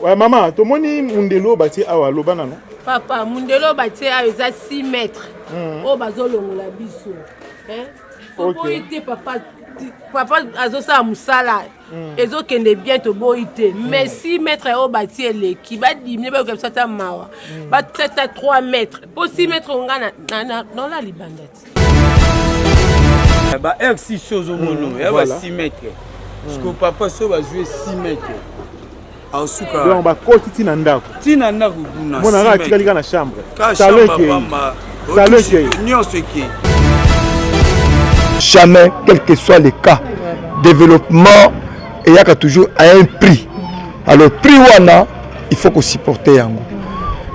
Ouais, maman, tu moni mundelo bati awa lobana non? Papa, mundelo bati awa eza 6 mètres. Oh bazolongola biso. Hein? OK. Papa azosala musala. Ezokende bien to boite. Mais 6 mètres au bati eleki ba diminuer ba comme ça ta mawa. Ba 7 à 3 mètres. Pour 6 mètres on gagne dans la libandette. Bah R6 chose au mono, il y a 6 mètres. Parce que papa so va jouer 6 mètres. Asuka. Donc ba koti tina ndako. Tina ndako kuna. Mona ra tika na chambre. Salon qui. Jamais, quel que soit le cas, développement, il y a toujours à un prix. Alors, prix wana, il faut qu'on supporte yango.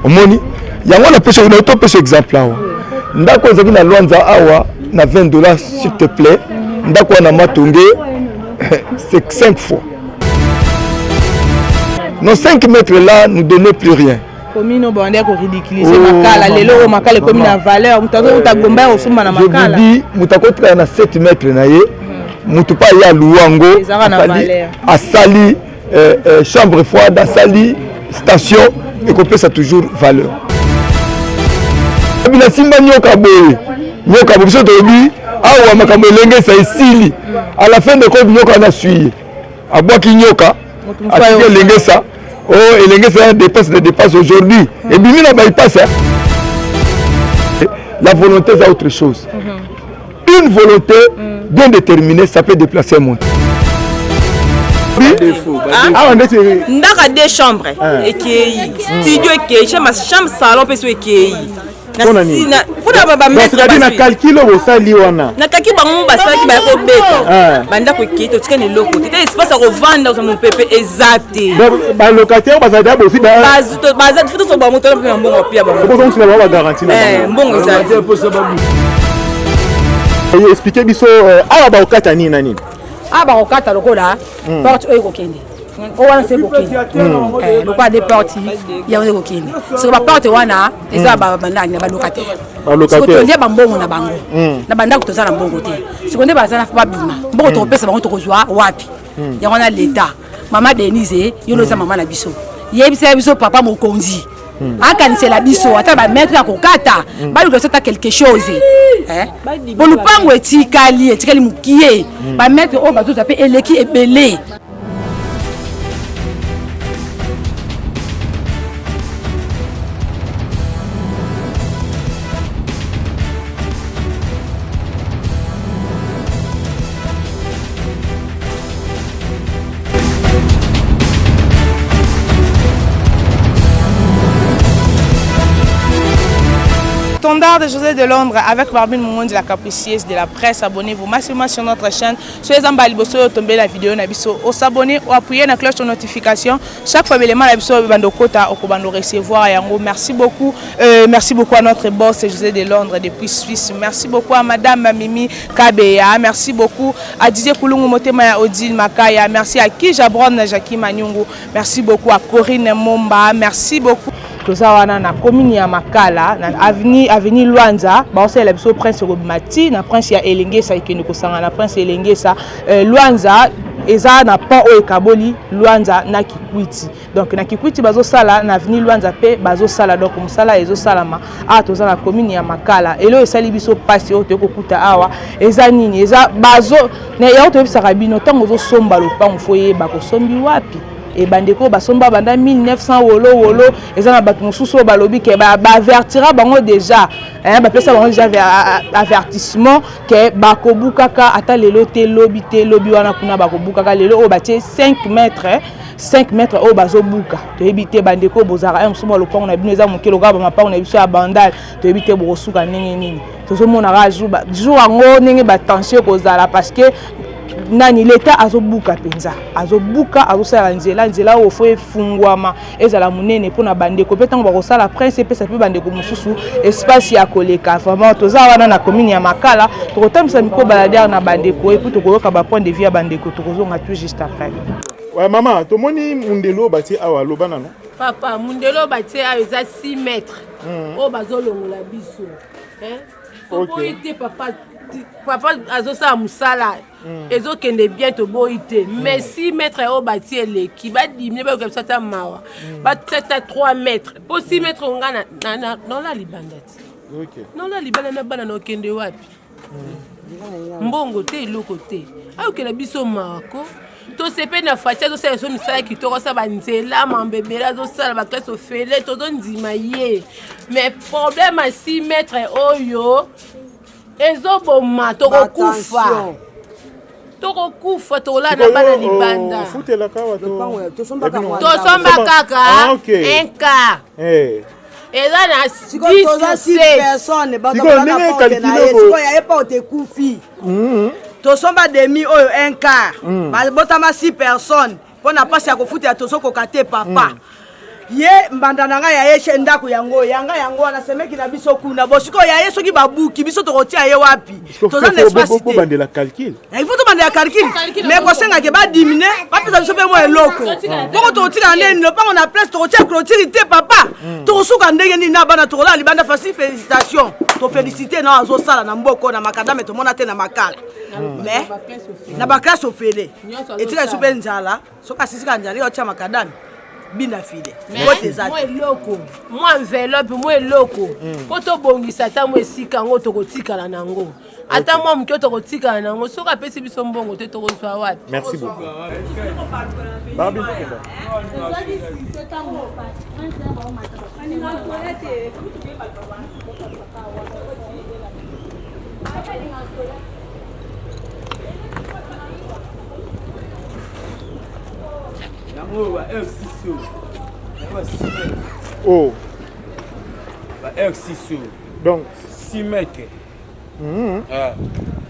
Omoni, yango na pese na to pese exemple là. Ndako ezaki na Luanza awa na $20 s'il te plaît. Ndako na Matonge c'est 5 fois. Nos 5 mètres là ne donnaient plus rien. Commune au bandé ko ridiculiser makala lelo makala commune à valeur mutazo utagomba osuma na makala. Je vous dis mutakotra na 7 mètres na ye. Mutupa ya Luango a sali chambre froide a sali station et qu'on peut ça toujours valeur. Bila simba nyoka boye. Nyoka boye tobi awa makambo elenge sa isili. À la fin de compte nyoka na suye. Abwaki nyoka a elenge sa. Oh, et les gens dépassent aujourd'hui. Et bien, il bypass. La volonté, c'est autre chose. Une volonté bien déterminée, ça peut déplacer un monde. On a des chambres. Et qui studio et chambre salon, et qui na calcul au sali wana na kaki bango basaki ba ko beta banda ko kito tikane loko tete espace ko vanda za mon pepe exact ba locataire bazada bosi ba bazada futo so ba moto na mbongo pia ba ko donc ba garantie na mbongo exact expliquer biso awa ba okata nini na nini aba okata lokola porte oyo kokende o wana se kokende lokola des portes ya oyo kokende so ba porte wana eza ba bandani ba locataire so to ba mbongo na bango na banda ko tozala mbongo te sikonde bazana fa bima mbongo to pesa bango to kozwa wapi ya wana l'état mama Denise yolo za mama na biso yebisa biso papa mokonzi akanisela biso ata ba maître ya kokata ba luka sota quelque chose bolupango etikali mukie ba maître o bazo zape eleki ebele. Standard de José de Londres avec Barbine Moumon de la Capricieuse de la presse. Abonnez-vous massivement sur notre chaîne. Soyez en bas de tomber la vidéo nabiso. Au s'abonner ou appuyer la cloche de notification. Chaque fois l'élément nabiso bando kota au bando recevoir yango. Merci beaucoup à notre boss José de Londres depuis Suisse. Merci beaucoup à madame Mimi Kabeya. Merci beaucoup à Didier Koulungu Motema Odile Makaya. Merci à Kijabron Jackie Manyungu. Merci beaucoup à Corinne Momba. Merci beaucoup. Tozawana na commune ya Makala na avenue Luanza ba osela biso prince Robimati na prince ya Elengesa ikende kosanga na prince Elengesa Luanza eza na pont o ekaboli Luanza na Kikwiti donc na Kikwiti bazo sala na avenue Luanza pe bazo sala donc musala ezo salama toza na commune ya Makala elo esali biso passe o te kokuta awa eza nini eza bazo na ya to bisaka bino tango zo somba lopango foye ba kosombi wapi et bandeko basomba banda 1900 wolo eza na bato mosusu balobi ke ba avertira bango déjà ba pesa bango déjà avertissement ke bakobukaka ata lelo te lobi wana kuna bakobukaka lelo o batie 5 mètres o bazobuka to ebité bandeko bozara msumo lopango na bino eza mokelo ga ba mapango na biso ya bandal to ebité bokosuka nini tozomona ga jour ango ndenge ba tension kozala parce que nani l'état azobuka penza azobuka azosala nzela o fo efungwama ezala munene pona bandeko pe tango bakosala prince pe sa pe bandeko mususu espace ya koleka vraiment toza wana na commune ya Makala tokotambisa miko baladière na bandeko et puis tokoyoka ba point de vue ya bandeko tokozonga tout juste après. Ouais maman to moni mundelo bati awa lobana non Papa mundelo bati awa eza 6 mètres o bazolongola biso toboyi te papa azosala mosala ezokende bien toboyi te mais si maître oyo bati eleki badimine bayoka biso ata mawa batata 3 mètres po 6 mètres onga nola libanda ti nola libanda na bana na okende wapi mbongo te eloko te ayokela biso mako tosepe na faci azosala so misala kitoko sa banzela mambebele azosala baklase ofele tozondima ye mais problème ya 6 mètres oyo ezoboma tokokufa tokolala na bana libanda tosomba kaka un quart eza na 10 tosomba demi oyo un quart botama 6 personnes mpo na mpasi ya kofutela tozokoka te papa ye mbanda na ngai yaye ndako yango wana semeki na biso kuna bosiko yaye soki babuki biso tokotia ye wapi toza na espace te bandela calcul il faut tobandela calcul mais kosengaki badimine bapesa biso mpe mwa eloko bongo tokotika ndeni lopango na place tokotia clôture te papa tokosuka ndenge nini na bana tokolala libanda fasi félicitation tofélicité na azosala na mboko na makadame tomona te na makala mais na baklase ofele etika biso mpe nzala soki asisika nzala yotia makadame bina file mwa eloko mwa enveloppe mwa eloko po tobongisa ata mwa esika yango tokotikala nango ata mwa moke tokotikala nango soki apesi biso mbongo te tokozwa wapi. Merci beaucoup. Barbie Oh. R6 donc 6 mètres.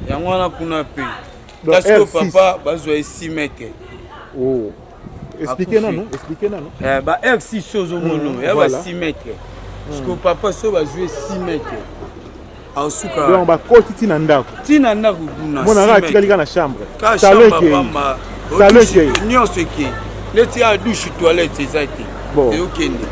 Yango wana kuna pe. Parce que papa bazwa 6 mètres. Oh. Expliquez nous. Ba R6 ozomono, ya ba 6 mètres. Parce que papa so bazwa 6 mètres. Asuka. Donc ba koti tina ndako. Tina ndako kuna. Mona ra tikalika na chambre. Salon qui. Nyonso qui. Leti a douche toilette ezati. Bon. Et okende.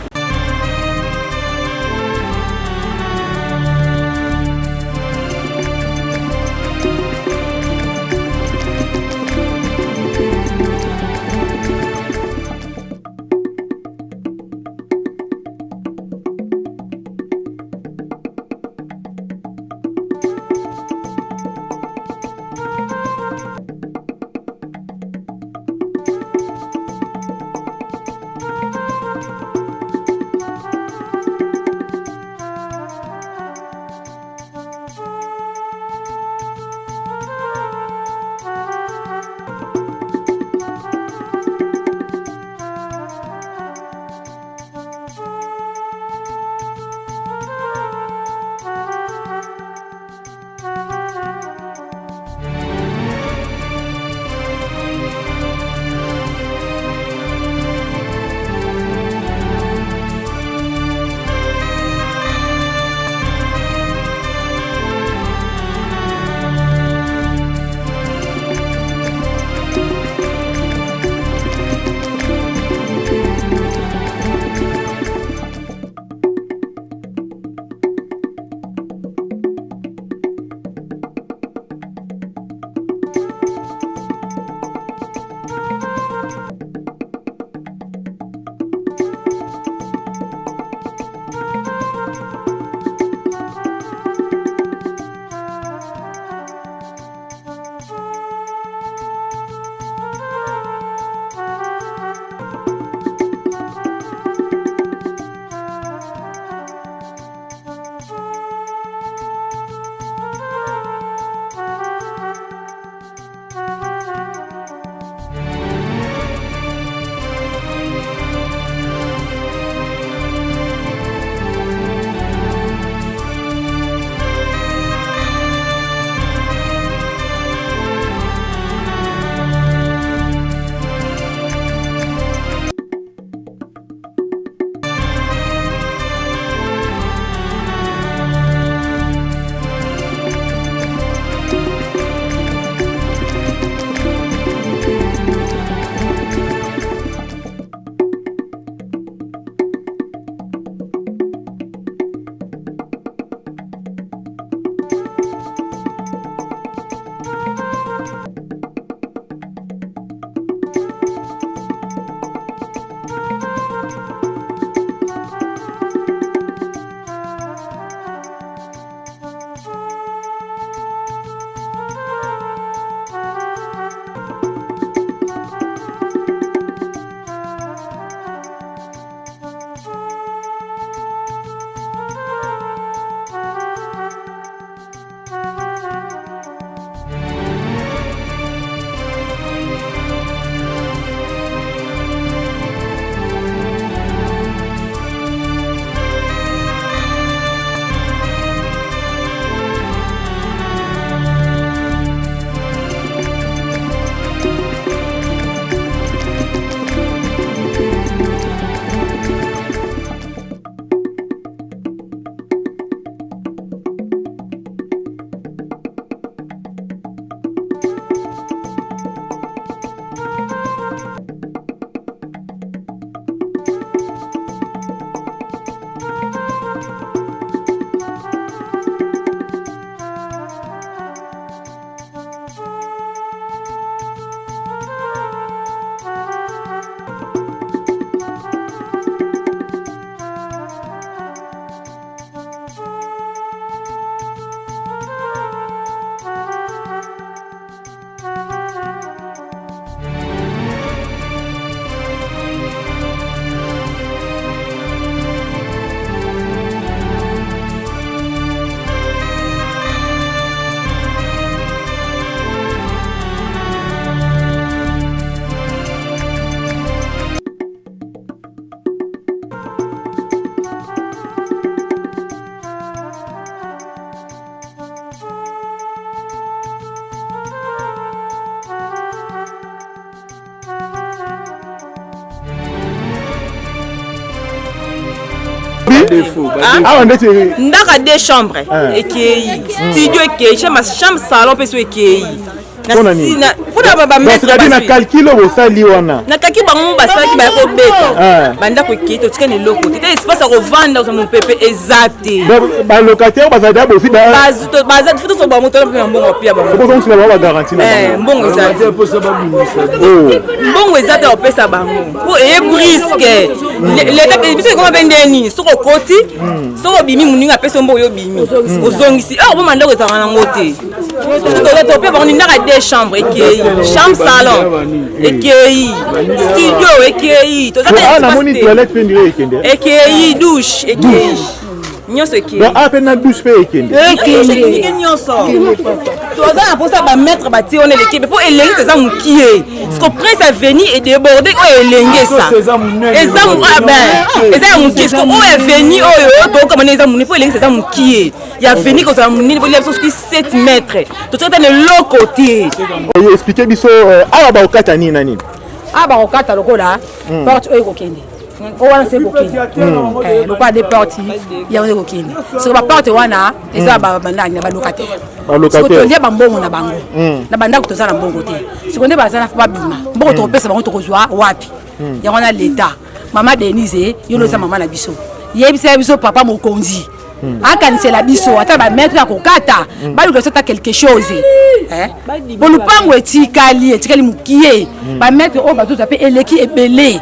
défaut. Ah, on est ndaka 2 chambres ekei studio ekei chambre salon mpe so ekei mpona c'est-à-dire na calcule osali wana nakaki bango basalaki bayakobeta bandako ekei totikani eloko te te espace ya kovanda oza mopepe eza te balocataire bazali bosi tozoba moto mpe na mbongo pia bazosila bango bagaranti mbongo eza te mbongo eza te opesa bango po eye briske biso ekoma mpe nde nini soki okoti soki obimi moninga apesa mbongo yo obimi ozongisi oboma ndako ezalaka nango te tope bango nindaka 2 chambres ekei chambre salon ekei studio ekei ekei douche ekei nyonso ekei apena douche mpe ekende nyonso toza na mposa bametre batie wana elekebe mpo elengisa eza mokie siko prince aveni edéborde oyo elengesa eza ya mokie siko oyo aveni oyo tokamana eza monene mpo elengisa eza mokie ya veni kozala monene polia biso soki 7 mètres totata na eloko te oyo explike biso awa baokata nini na nini awa bakokata lokola porte oyo ekokende wana se kokende lokola de porte yango ekokende soko baporte wana eza bandaki na balocataire tolia bambongo na bango na bandako toza na mbongo te siko nde baza na babima mbongo tokopesa bango tokozwa wapi yango na leta mama Denise yo eza mama na biso yebisa biso papa mokonzi akanisela biso ata bametre ya kokata baluka biso ata quelque chose po lupango etikali mokie bametre oyo bazoza mpe eleki ebele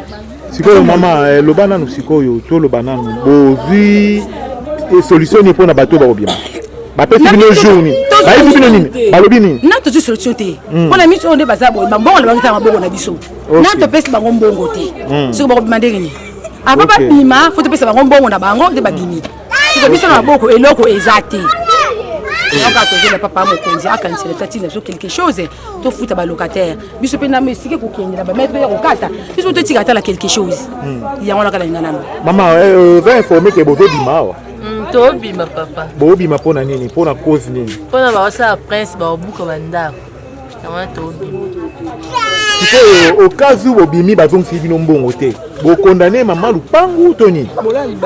sikoyo mama loba nanu sikoyo toloba nanu bozwi solution ni mpona bato bakobima bapesi bino journi bayebi bino nini balobi nini na tozwi solution te mpona miso oyo nde baza boye bambongo na bango eza mabongo na biso na topesi bango mbongo te siko bakobima ndenge nini ava babima fo topesa bango mbongo na bango nde babimi siko biso na maboko eloko eza te aka tozela papa mokonzi akanisela tati na biso quelque chose tofuta balocataire biso mpe na esike kokendela bametre ya kokata biso totika atala quelque chose yango nakala linga nano mama oza informe ke bozobima awa tobima papa bobima mpona nini mpona cause nini mpona baosala prince baobuka bandako yango tobima sikoyo okazu bobimi bazongisi bino mbongo te bokondane mama lupangu to nini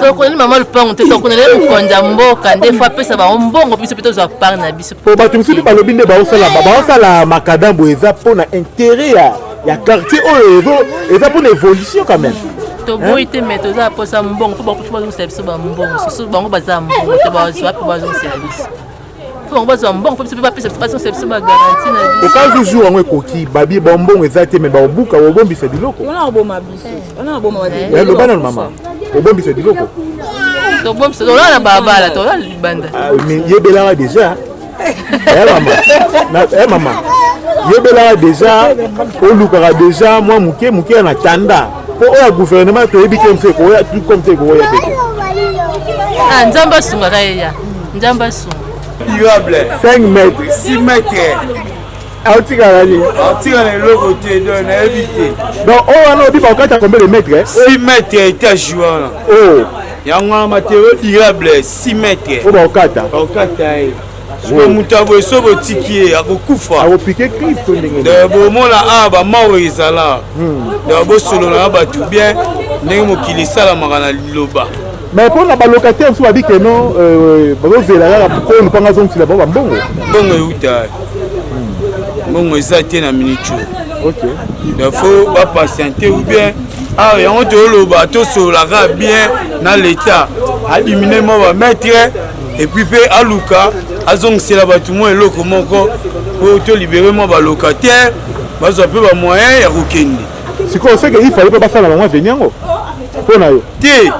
tokondane mama lupangu te tokondane mokonzi ya mboka nde fo apesa bango mbongo biso mpe tozwa part na biso po bato mosusu mpe balobi nde baosala makadambo eza mpona intérêt ya quartier oyo eza mpona évolution quand même toboyi te me toza aposa mbongo mpo bazongisela biso bambongo susu bango baza mbongo te bazwa mpe bazongisela biso bango bazwa mbongo mpo biso mpe bapesa bazongisela biso bagaranti na biso okazi jour yango ekoki babi bambongo eza te me baobuka bobombisa biloko loba nano mama bobombisa biloko tobombisa tolala na balabala tolala libanda yebelaka déjà mama yebelaka déjà olukaka déjà mwa moke na tanda po oyo ya gouvernement toyebi te mse koya tout comme te koya peke nzambe asungaka yeya nzambe asunga durable 5 mètres 6 mètres aotikala nini aotikala eloko te donc nayebi te donc oyo wana obi baokata combien de mètres 6 mètres étage wana yango wana matériau durable 6 mètres oyo baokata siko moto aboye so botiki ye akokufa akopike kristo ndenge bomona awa bamao ezala bosolola na bato bien ndenge mokili esalamaka na liloba mais mpona balocataire mosusu babi ke non bazozela kaka po lupanga azongisila bango bambongo mbongo euta mbongo eza te na miniture dafo bapatiente ou bien awa yango toloba tosololaka bien na l'état adimine mo bametre epuis mpe aluka azongisela bato mwa eloko moko po tolibere mwa balocataire bazwa mpe bamoyen ya kokende sikoyo seke ifale mpe basala bango aveni yango mpo na yo te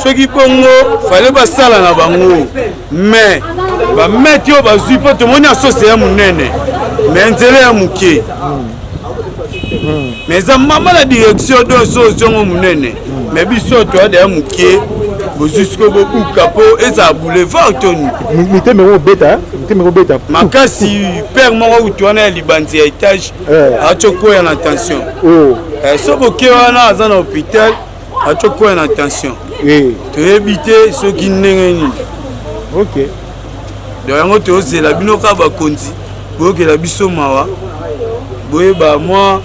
soki bongo fale basala na bango mais bameti oyo bazwi mpo tomoni asose ya monene mais nzela ya moke mais eza mama na direction do sozongo monene mais biso toyada ya moke bozwi siko bobuka mpo ezala boulevard toni miteme kobeta makasi père moko kutu wana ya libanzi ya étage atyokoya na tension so boke wana aza na hôpital atyokoya na tension toyebi te soki ndenge nini donc yango tozela bino kaka bakonzi boyokela biso mawa boyeba mwa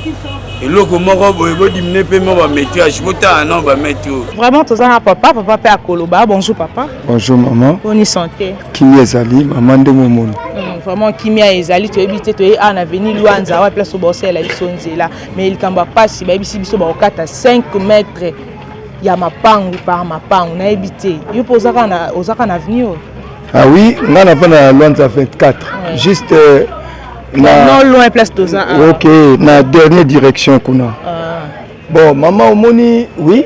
eloko moko boye bodimine mpe mo bamétrage botala non bamettre Vraiment, tous un papa peut à Koloba. Bonjour papa. Bonjour maman. Bonne santé. Kimi ezali maman de momoni. Vraiment Kimia ezali tu habite tu es en avenir Luanza wa place au bossé la bisonzela mais il kamba passe ba bisi biso ba okata 5 mètres ya mapangu par mapangu na habité yo posaka na ozaka na avenir. Ah oui, on a fait la Luanza 24 juste non loin place Toza. OK, na dernière direction kuna. Bon maman omoni oui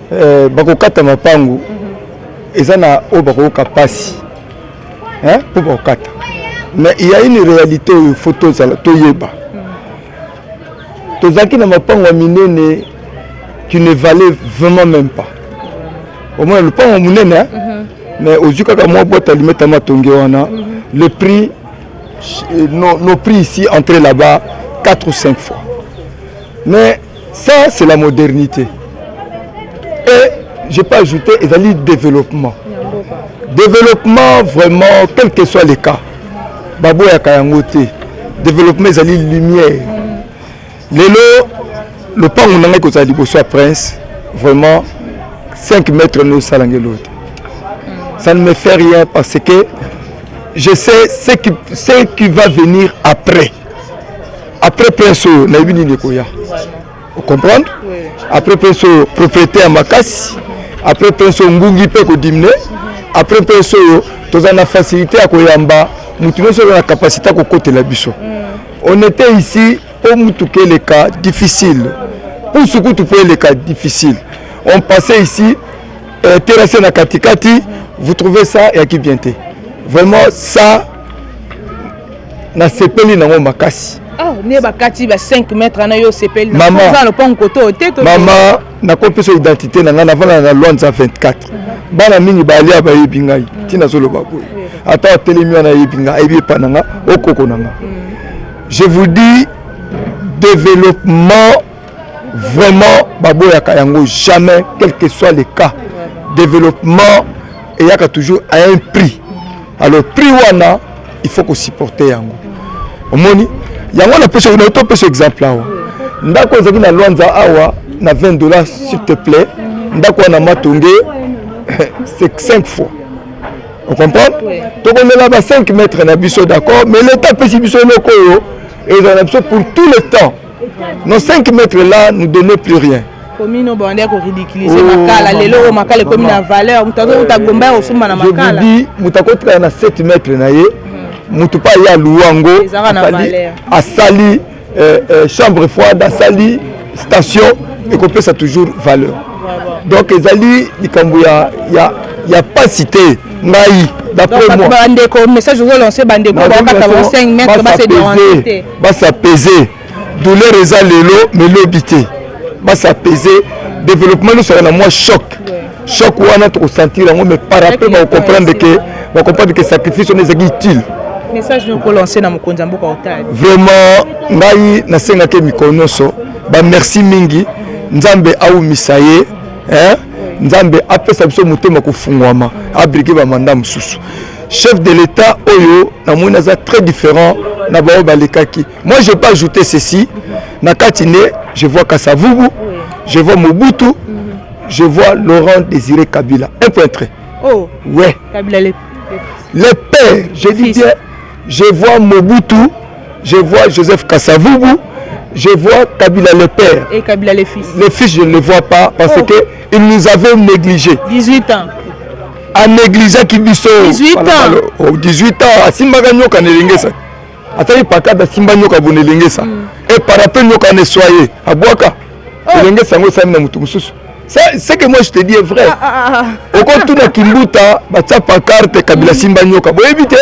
bakokata mapangu ezana o bakoka pasi hein pour bakokata. Mais il y a une réalité où il faut toyeba. Tozaki na mapango minene qui ne valait vraiment même pas. Au moins le pango minene mais aux yeux kaka moi boîte alimenta matonge wana le prix nos prix ici entrés là-bas 4 ou 5 fois. Mais ça c'est la modernité. Et je peux ajouter ezali développement. Développement vraiment quel que soit les cas. Babo ya kayangote développement ezali lumière lelo le pango nanga ko zali boso prince vraiment 5 mètres no salangelote ça ne me fait rien parce que je sais ce qui va venir après prince na bini nekoya vous comprenez après prince propriété à makasi après prince ngungi pe ko dimne après prince tozana facilité à koyamba. Nous avons la capacité de côté la biso. On était ici pour nous les cas difficiles. Pour ce que tu peux les cas difficiles. On passait ici, terrassé na katikati, vous trouvez ça et qui bientôt. Vraiment ça, na sepeli na ngo makasi. Ah, ne bakati ba 5 mètres na yo sepeli. Maman, maman, na compétition identité na ngana vana na Luanza 24. Bana mingi ba alia ba yebingai. Tina solo baboy. Je vous dis développement vraiment baboya kayango jamais quel que soit le cas développement et y a toujours à un prix. Alors prix wana il faut qu'on supporte yango. Omoni yango na pese na to pese exemple là. Ndako zaki na Luanza awa na $20 s'il te plaît. Ndako na matonge c'est 5 fois. On comprend? Donc on est là-bas 5 mètres na biso d'accord, mais l'état pési biso lokoyo et on a pour tout le temps. Nos 5 mètres là nous donnent plus rien. Commune bandé ko ridiculiser makala lelo makala comme na valeur mutazo utagomba osuma na makala. Je vous dis mutakotra na 7 mètres na ye. Mutupa ya luango asali chambre froide asali station et qu'on peut ça toujours valeur. Donc ezali likambuya ya pas cité. D'après moi, message vous lancez bandeko ba 5 mètres ba se déranger ba s'apaiser douleur eza lelo mais l'obité ba s'apaiser développement nous sera moi choc wana to sentir mais par rapport à comprendre que sacrifice on est utile message nous ko lancer na mokonza mboka otali vraiment ngai na senga ke mikonoso ba merci mingi nzambe au misaye hein Nzambe apesa biso mutema kufungwama abrike ba mandat mususu chef de l'état oyo na mona za très différent na bao balekaki. Moi je peux ajouter ceci na katine je vois Kasavubu, je vois Mobutu, je vois Laurent Désiré Kabila. Un point très. Oh ouais. Kabila les pères, je dis bien, je vois Mobutu, je vois Joseph Kasavubu, je vois Kabila le père. Et Kabila les fils. Les fils je ne les vois pas parce que ils nous avaient négligés. 18 ans. À négliger Kibiso. 18 ans. 18 ans. À Simbaga Nyoka Nelingesa. Atari Pakada Simba Nyoka Bonelingesa. Et par rapport Nyoka Nesoye. À Boaka. Nelingesa Ngo Samina Mutumsusu. C'est que moi je te dis est vrai. Au compte tout na Kimbuta, Batsa Pakarte Kabila Simba Nyoka. Vous évitez.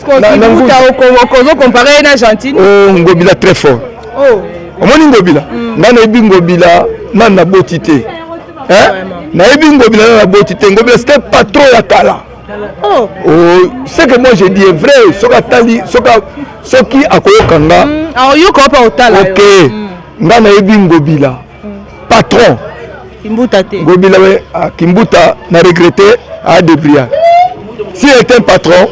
Kimbuta au comparé à Argentine. Oh, Ngobila très fort. Oh. Omoni Ngobila. Nana Ebi Ngobila. Nana Botité. Naïbi Ngobila na botité Ngobila c'était pas trop la kala. Oh, ce que moi je dis est vrai. Soka tali, soki akoyokanga. Ah, yoko pa otala. OK. Nga naïbi Ngobila. Patron. Kimbuta te. Ngobila we Kimbuta na regretté à Debria. Si il était un patron,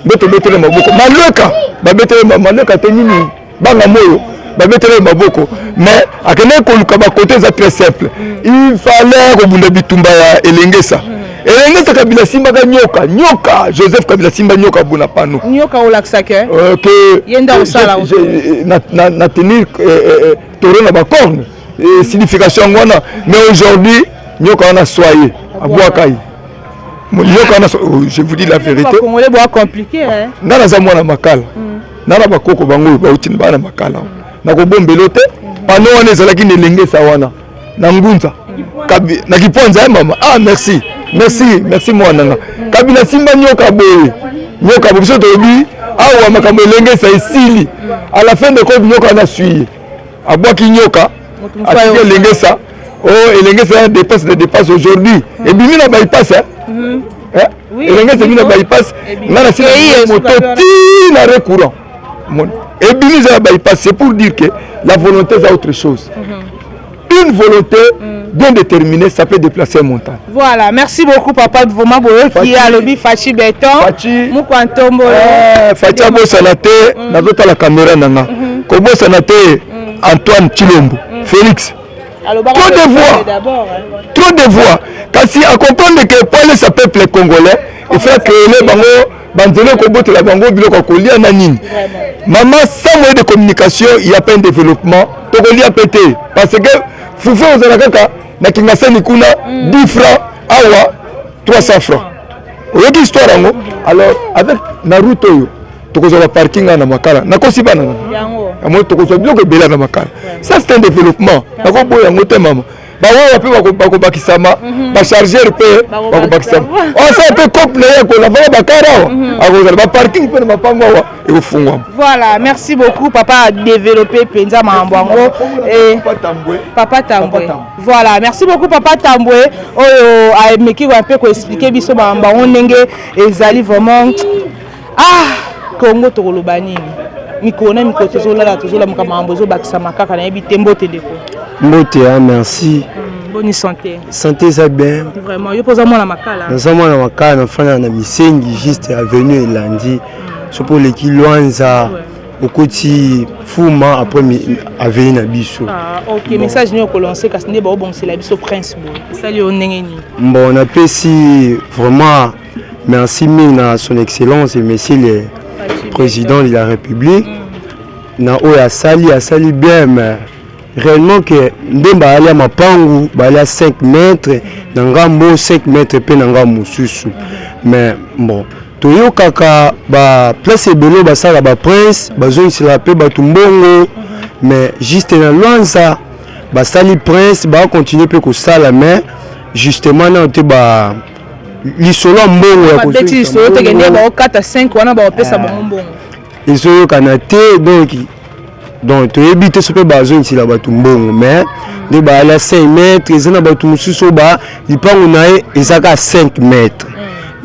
beto le maboko. Maleka, ba beto maleka te nini banga moyo. bametela maboko mais akende koluka bakote eza très simple il fallait kobunda bitumba ya elengesa elengesa kabila simbaka nyoka Joseph kabila simba nyoka buna pano nyoka olakisaka que yenda osala na tenir taureau na bacorne signification ngwana mais aujourd'hui nyoka wana soye abwakai nyoka wana je vous dis la vérité congolais boa compliqué hein nana za mwana makala nana bakoko bango bauti bana makala na kobombelo te pano wana ezalaki nelengesa wana na ngunza na kiponza mama merci mwana kabila simba nyoka boye nyoka biso tobi awa makambo elengesa esili à la fin de compte nyoka na suye abwaki nyoka ati elengesa elengesa dépasse aujourd'hui et bimi na bypass elengesa bimi na bypass ngana sila moto ti na recourant et bimi za bypass c'est pour dire que la volonté c'est autre chose une volonté bien déterminée, ça peut déplacer un montant. Voilà, merci beaucoup Papa de Voma Boyo qui a lobby Fachi Béton. Moukwantombo. Fachi Abo Sanate, Nazota la caméra nanga. Kobo Sanate, Antoine Chilombo, Félix. Trop de voix. Kasi à comprendre que Paul c'est peuple congolais, il faut créer les bango, bandele kobote la bango biloko kolia na nini. Maman, sans moyen de communication, il y a pas un développement. Tokolia pété parce que Foufou Ozalakaka na kingasani kuna 10 francs awa 300 francs. Oyoki histoire yango. Alors avec Naruto yo tokozala parking na makala na kosiba na yango. Amo tokozala biloko bela na makala. Ça c'est un développement. Nako boya ngote mama. Bawa pe bakobakisama ba chargeur pe bakobakisama. On ça peut compléter ko la vana bakara akozala ba parking pe na mapango wa e kufungwa. Voilà, merci beaucoup papa a développé Penza Mambwango et Papa Tambwe. Voilà, merci beaucoup Papa Tambwe. Oyo a meki ko un peu ko expliquer biso Mambwango ndenge ezali vraiment Congo tolobani. Mikona mikotezo la tozola mukamambo zo bakisama kaka na yebi tembo teleko. Mbote, merci. Bonne santé. Santé, ça bien. Vraiment, je pose à moi la makala. Nous sommes à la makala, nous sommes à Misengi, juste avenue et lundi. C'est pour les kiloanza, au côté Fouma, après avenue Nabiso. Ah, ok, message nous avons lancé, parce que nous avons c'est la Biso Prince. Salut, on est bon, on appelle si vraiment, merci à son excellence et monsieur le président de la République. Na oya sali bien, mais réellement que ndemba ali à mapangu bali à 5 mètres nangambo 5 mètres pe nangambo susu mais bon toyo kaka ba place ebelo basala ba prince bazo isila pe batumbongo mais juste na lwanza basali prince ba continuer pe ko sala mais justement na te ba lisolo mbongo ya ko beti lisolo te gende ba 4 à 5 wana ba pesa mbongo iso kanate donc tu évites ce peu besoin si la batumbongo mais les ba la 5 mètres ils na batu mususu ba lipango nae ezaka 5 mètres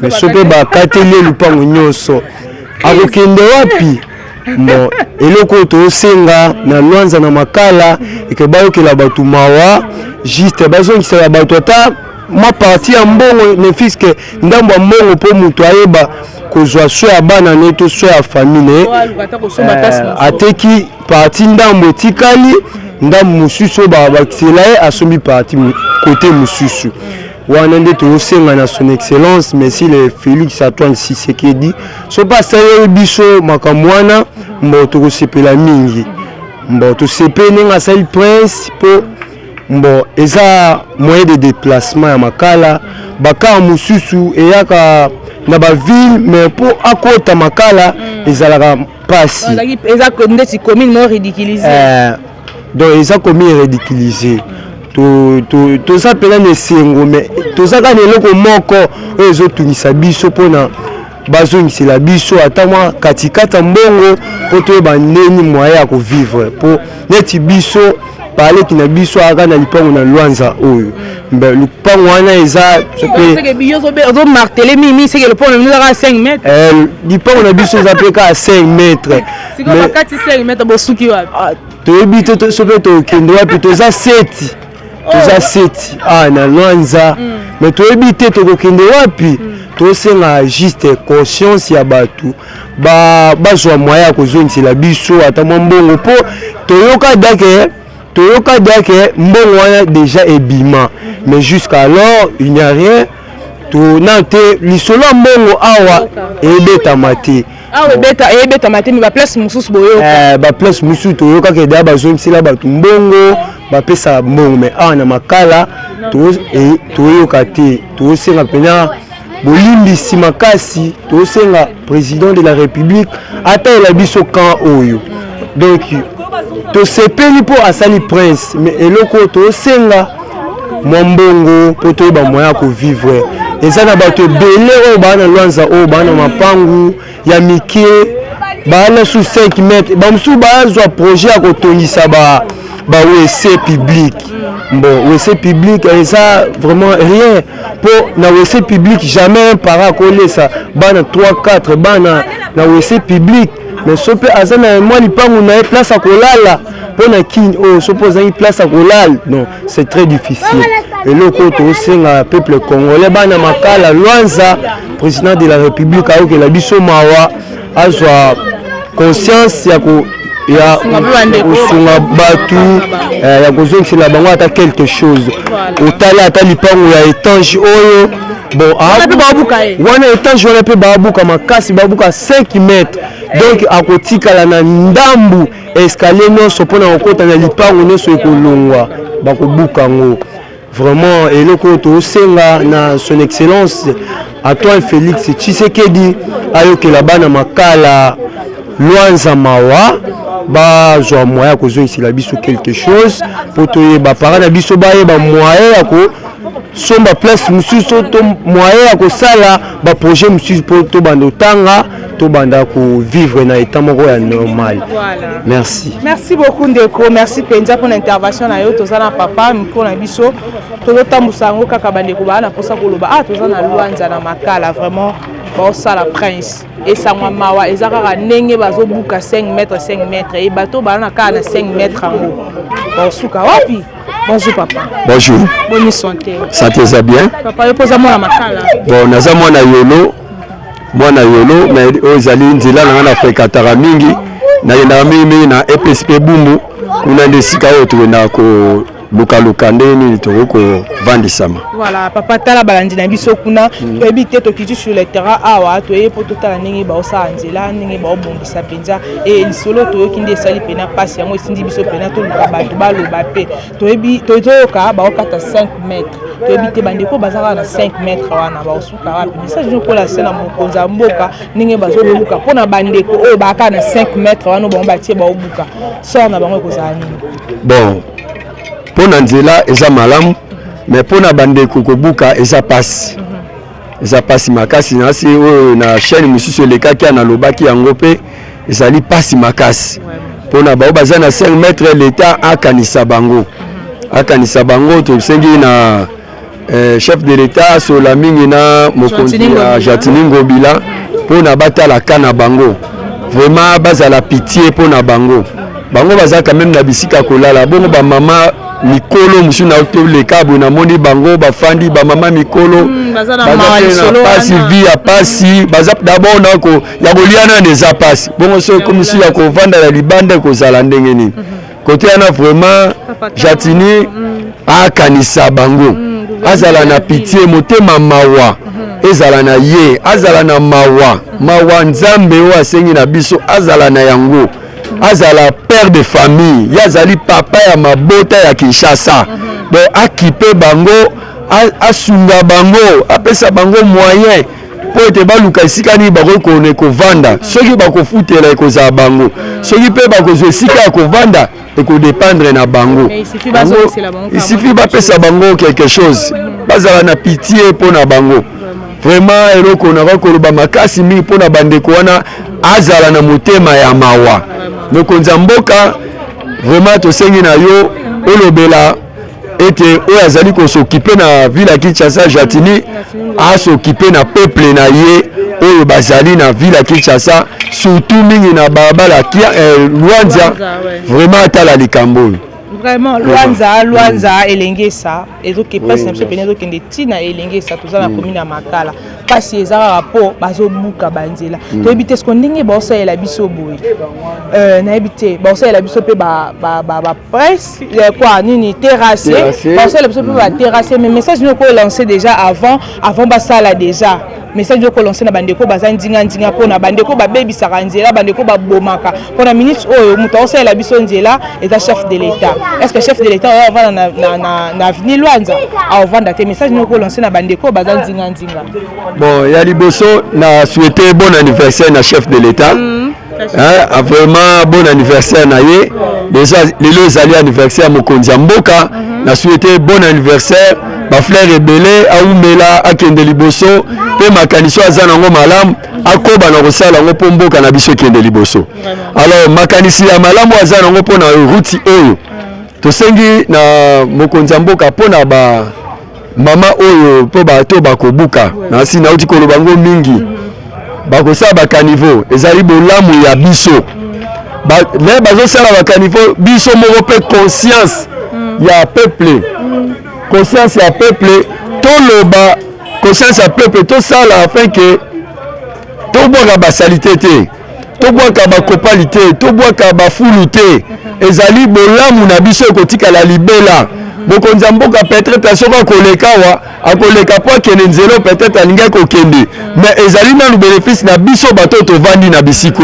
mais ce peu ba katele lipango nyonso akokende wapi bon eloko to senga na lwanza na makala et ba okela batu mawa juste besoin si la batu ata ma partie en mbongo ne fiske ndambo mbongo po mutu ayeba kozwa so ya bana neto so ya famille ateki parti ndambo tikali ndambo mususu ba bakisela asombi parti côté mususu wana nde tosenga na son excellence merci le Félix Antoine Tshisekedi so pas sayo biso makamwana mbo tokosepela mingi mbo tosepene nga sali prince po mbo eza moyen de déplacement ya makala baka mususu eyaka na ba ville mais pour akota makala ezalaka pasi ezaka ndeti commune mo ridiculiser donc ezaka commune ridiculiser to ça pela ne sengo mais to ça kana eloko moko ezo tunisa biso pona bazongisi la biso atamwa katikata mbongo po to ba ndeni moyen ya ko vivre po neti biso parler qui na biso aka na lipango na lwanza oyo mbe lipango wana eza c'est que biso zo marteler mimi c'est que le pont nous à 5 mètres lipango na biso za peka à 5 mètres c'est comme 4 5 mètres bosuki wapi to ebite to sope to kendo wapi to za 7 to za 7 na lwanza mais to ebite to kendo wapi tosenga juste conscience ya bato bazwa moyen ya kozongisela biso ata mwa mbongo mpo toyoka dake mbongo wana déjà ebima mais jusqu'à alors il n'y a rien tona te lisolo ya mbongo awa ebetama te eyebetama te me baplace mosusu boyoka baplace mosusu toyokaka edaa bazongisela bato mbongo bapesaka mbongo mais awa na makala toyoka te tosenga mpena bolimbisi makasi tosenga président de la république ataela biso camp oyo donc tosepeli mpo asali prince mais eloko tosenga mwa mbongo mpo toyeba moya ya kovivre eza na bato ebele oyo baa na lwanza oyo baa na mapangu ya mike baa na su 5 mètres bamosusu bazwa projet ya kotongisa WC public bon WC public eza vraiment rien mpo na WC public jamais un parent akolesa bana 3-4 bana na WC public mais so mpe aza na mwa lipangu na ye place ya kolala mpo na kini oyo so mpo ozangi place ya kolala non c'est très difficile eloko oyo tosenga peuple congolais bana makala lwanza président de la république ayokela biso mawa azwa conscience ya kosunga batu ya kozongisela bango ata quelque chose otali ata lipango ya étange oyo bon wana étange wana mpe babuka makasi babuka 5 mètres donc akotikala na ndambu escalier nyonso mpona kokota na lipango nyonso ekolongwa bakobuka yango vraiment eloko oyo tosenga na son excellence Antoine Félix Tshisekedi ayokela bana makala lwanza mawa bazwa moyen ya kozongisela biso quelque chose mpo toyeba parent na biso bayeba moyen ya kosomba place mosusu to moyen ya kosala baprojet mosusu mpo tobanda otanga tobanda kovivre na état moko ya normal. Merci beaucoup ndeko, merci mpenza mpona intervention na yo. Toza na papa miko na biso tozotambusa yango kaka bandeko baa na mposa koloba toza na lwanza na makala vraiment baosala prince esangwa mawa eza kaka ndenge bazobuka 5 mètres e bato baa na kaka na 5 mètres yango baosuka wapi. Bonjour papa. Bonjour. Bonne santé. Santé ça bien. Papa yo poza mwana makala. Bon naza mwana yolo mais ozali nzela na na frekataka mingi na yenda mingi na EPSP Bumbu kuna ndesika oyo tokenda ko luka ndeni toko vandisama. Voilà papa tala balandi na biso kuna ebite tokiti sur le terrain awa toye poto tala ndenge ba osa nzela ndenge ba obongisa penza et lisolo toyoki nde sali pena passe yango esindi biso pena to luka bato baloba pe toyebi toyoka ba okata 5 mètres toyebi te bandeko bazaka na 5 mètres wana ba osuka wapi message no kola sena mokonza mboka ndenge bazoluka pona bandeko oyo baka na 5 mètres wana ba batie ba obuka sort na bango kozala nini. Bon pona nzela eza malamu mais pona bandeko kobuka eza pasi eza pasi makasi nasi oyo na chaîne mosusu elekaki na lobaki yango pe ezali pasi makasi pona bao baza na 5 mètres l'état akanisa bango tosengi na chef de l'état sola mingi na mokonzi ya Jatini Ngobila pona batala kana bango vraiment bazala pitié pona bango baza quand même na bisika kolala bongo ba mama mikolo musu na otole kabo na moni bango bafandi ba mama mikolo baza na pasi vie ya pasi baza d'abord na ko ya koliana neza pasi bongo so comme si ya ko vanda la libanda ko zala ndenge ni côté ana vraiment Jatini akanisa bango azala na pitié motema mawa ezala na ye azala na mawa nzambe o asengi na biso azala na yango azala père de famille yazali papa ya mabota ya Kinshasa donc akipe bango asunga bango apesa bango moyen po ete baluka esika nini bakokone kovanda soki bakofutela ekozala bango soki mpe bakozwa esika ya kovanda ekodépendre na bango isifi bapesa bango quelque chose bazala na pitié mpo na bango vraiment eloko na koloba makasi mingi mpo na bandeko wana azala na motema ya mawa mokonzi ya mboka vraiment tosengi na yo olobela ete oyo azali kosokipe na ville ya Kinshasa Jatini asokipe na peuple na ye oyo bazali na ville ya Kinshasa surtout mingi na barabara Lwanza vraiment atala likambo oyo Vraiment, Luanza, Elengesa, et donc qui passe un peu de Tina et Elengesa, tout ça la commune à Makala. Parce que les rapport, bazo buka banzela. Tu habites ce qu'on dit, bossa et la biso boui. N'habité, bossa et la biso pe ba presse, quoi, ni terrassé, bossa et la biso pe ba terrassé. Mais message nous qu'on lancé déjà avant bassa là déjà. Message nous qu'on lancé na bandeko bazan dinga pour na bandeko ba baby saranzela, bandeko ba bomaka. Pour la minute oh, muto bossa et la biso nzela est un chef de l'État. Est-ce que chef de l'État va na avenue Luanza à vendre des messages nous qu'on lancé na bandeko bazan dinga. Bon, il y a Liboso, n'a souhaité bon anniversaire à chef de l'État. Vraiment bon anniversaire à Yé. Déjà, les alliés anniversaire à Mokonzi Mboka. N'a souhaité bon anniversaire. Ma frère Ebele, Aoumela, Akende Liboso. Et ma caniso Azanango Malam. Akoba na Rosala, on peut Mboka na biso Kende Liboso. Alors, ma canisi à Malam, Azanango pour na route Oyo. Tosengi na Mokonzi Mboka pour na ba. Mama oyo po bato bakobuka na si na uti kolobango mingi bakosa bakanivo ezali bolamu ya biso le bazo sala bakanivo biso moko pe conscience ya peuple conscience ya peuple to loba conscience ya peuple to sala afin que to boka basalite te to boka bakopalité to boka bafulu te ezali bolamu na biso kotika la libela. Mokonzi Mboka peut-être soka koleka wa akoleka po kende nzelo peut-être alinga ko kende mais ezali na le bénéfice na biso bato to vandi na bisiko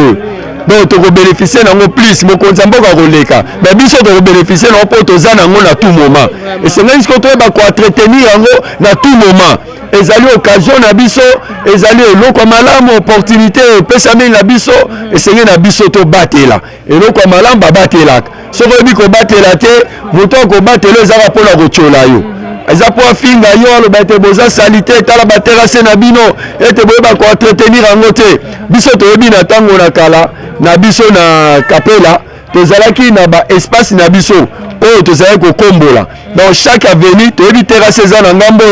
donc to ko bénéficier nango plus Mokonzi Mboka koleka mais biso to ko bénéficier na po to za nango na tout moment et c'est même ce que to ba ko entretenir yango na tout moment ezali occasion na biso ezali eloko malamu opportunité pesa mini na biso esenge na biso to batela eloko malamu babatela soko bi ko batela te moto ko batela ezaka pona ko chola yo eza po afinga yo aloba te boza salite tala baterase na bino ete boyeba ko entretenir yango te biso toyebi na ntango na kala na biso na kapela tozalaki na ba espace na biso oyo tozalaki kokombola dans chaque avenue toyebi terrasse eza na ngambo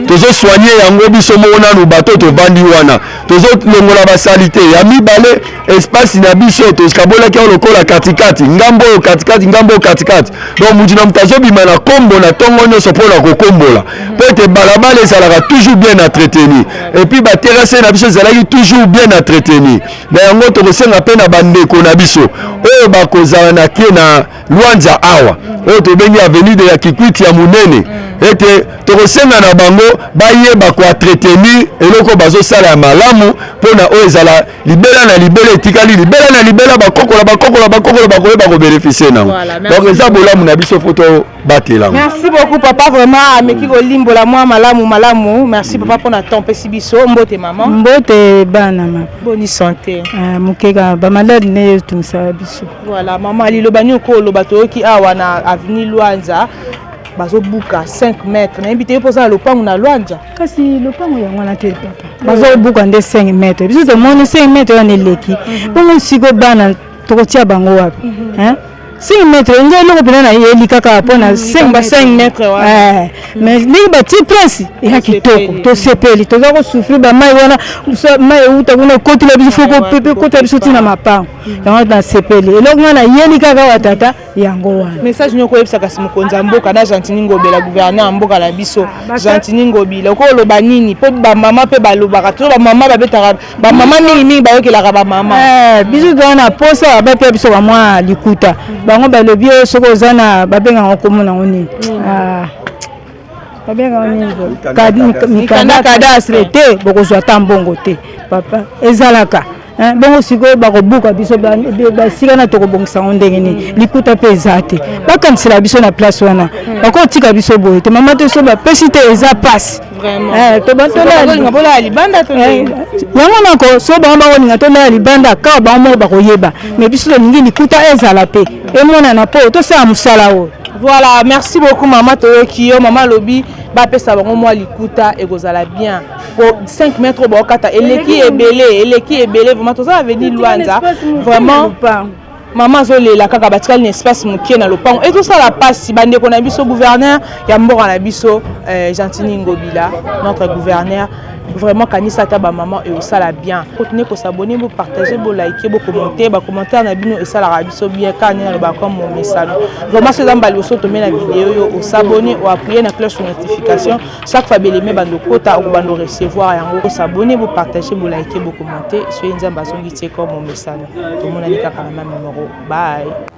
tozo soigner yango biso moko nanu bato tovandi wana tozo longola basalite ya mibale espace na biso tozikabolaki lokola katikati ngambo katikati ngambo katikati donc mutu na mutu azobima na kombo na ntongo nyonso mpona kokombola po ete balabala ezalaka toujours bien entretenu et puis baterrasse na biso ezalaki toujours bien entretenu na yango tokosenga mpe na bandeko na biso oyo bakozala na kie na Luanza awa oyo tobengi avenue de ya Kikwiti ya munene ete tokosenga na bango bayeba ko entretenir eloko bazosala ya malamu mpona oyo ezala libela na libela etikali libela na libela bakokola bakoyeba kobénéficie nango donc eza bolamu na biso foto batela. Merci beaucoup papa, vraiment ameki kolimbola mwa malamu merci papa mpona temps pesi biso mbote maman mbote bana ma boni santé mokeka bamalade ne tumisala biso voilà maman liloba nini okoloba toyoki awa na avenue Luanza bazobuka 5 mètres na invité poza lopango na Luanza kasi lopango yango na te papa bazobuka nde 5 mètres biso tomoni 5 mètres wana eleki bongo siko bana tokotia bango wapi 5 mètres nje eloko pena na yeli kaka mpona 5 mètres mais ndenge batie place eya kitoko tosepeli toza kosufrir bamai wana mai euta kuna kotila biso foko pepe kotila biso ntina mapango yango nasepeli eloko wana yeli kaka wa tata yango wana message nyoko yebisa kasi mokonzi mboka na Gentini Ngobila gouverneur mboka na biso Gentini Ngobila okoloba nini po bamama mpe balobaka to bamama babetaka bamama mingi bayokelaka bamama biso toza na posa bape biso bamwa likuta bango balobi oyo soki oza na babengaka komona ngo nini babengaka nini mikanda kadastre te bokozwa ta mbongo te papa ezalaka bongo sikoyo bakobuka biso basika na tokobongisa ngo ndenge nini likuta mpe eza te bakanisela biso na place wana bakotika biso boye te mama te so bapesi te eza pasi yango nako so bango bakolinga tolala libanda kaka bango moko bakoyeba mais biso tolingi likuta ezala mpe emonana mpo tosala mosala oyo. Voilà, merci beaucoup maman toyoki yo maman lobi bapesa bango mwa likuta ekozala bien pour 5 mètres bokata eleki ebele vraiment toza avenue Luanza vraiment maman zolela kaka batikali na espace mokie na lopango et tout ça la passe bandeko na biso gouverneur ya mboka na biso Gentini Ngobila notre gouverneur vraiment kanisa ta ba maman et ça la bien. Continuez pour s'abonner, vous partager, vous liker, vous commenter, bah commentaire na bino et ça la rabiso bien quand on va comme mon message. Vraiment c'est dans bali aussi tomber la vidéo, au s'abonner ou appuyer la cloche de notification. Chaque fois belé bando kota ou bando recevoir yango s'abonner, vous partager, vous liker, vous commenter. Soyez nzamba zongi comme mon message. Tout le monde a dit qu'à même numéro. Bye.